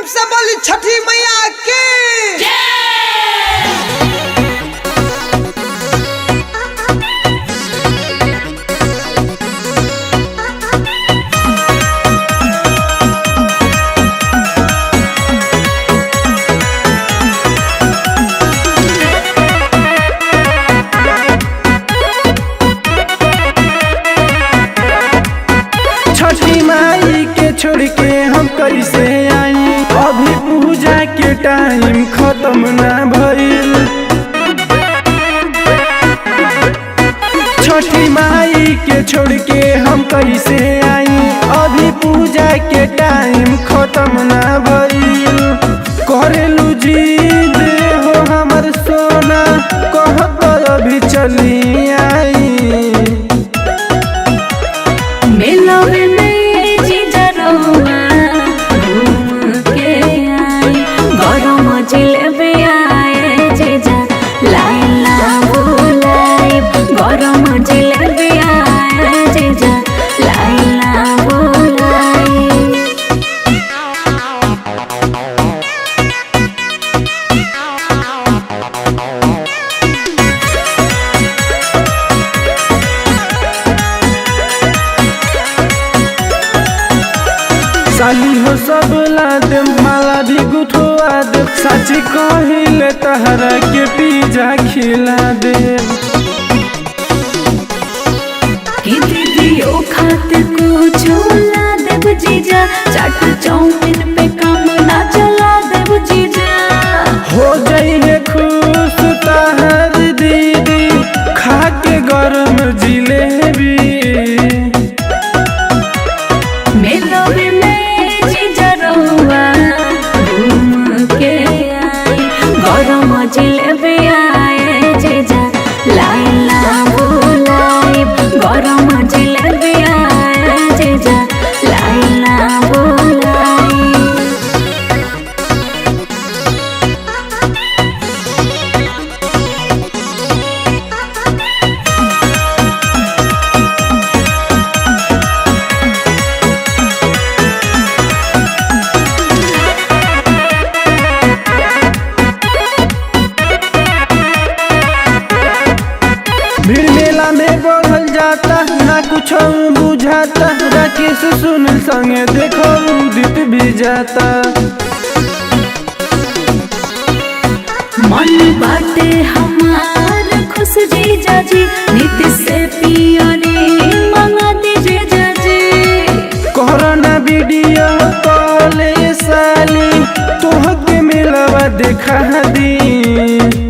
से बोली छठी मैया की छठी माई के छोड़ के हम कैसे आई। अभी पूजा के टाइम खत्म ना भइल। छठी माई के छोड़ के हम कैसे आई। अभी पूजा के टाइम खत्म ना भइल। करेलू जिद हो हमर सोना, कहत अभी चली आई। साली हो सब ला दे, माला भी गुथवा दे। साची कहिले तहरा के पिज्जा खिला दे। दीदियो खातिर कुछ ला देव जीजा, चाट चाउमीन पे काम ना चला देव जीजा। हो जाइए खुश तहर दीदी, खा के गरम जिलेबी। मेलोवे में जीजा रहुआ घूम के आई। गरम जिलेबी आए जीजा लाइला बुलाई। गरम जिलेबी आए जीजा लाइला बुलाई। भीड़ मेला में बढ़ल जाता, ना कुछ बुझाता। राकेश सुन संगे देखो उदित भी जाता। मन बाटे हमार खुश जीजा जी, नीति से पियरे मंगा दीजिए जाजी। कोरोना वीडियो कॉल साली, तोहके मिलवा देखा दी।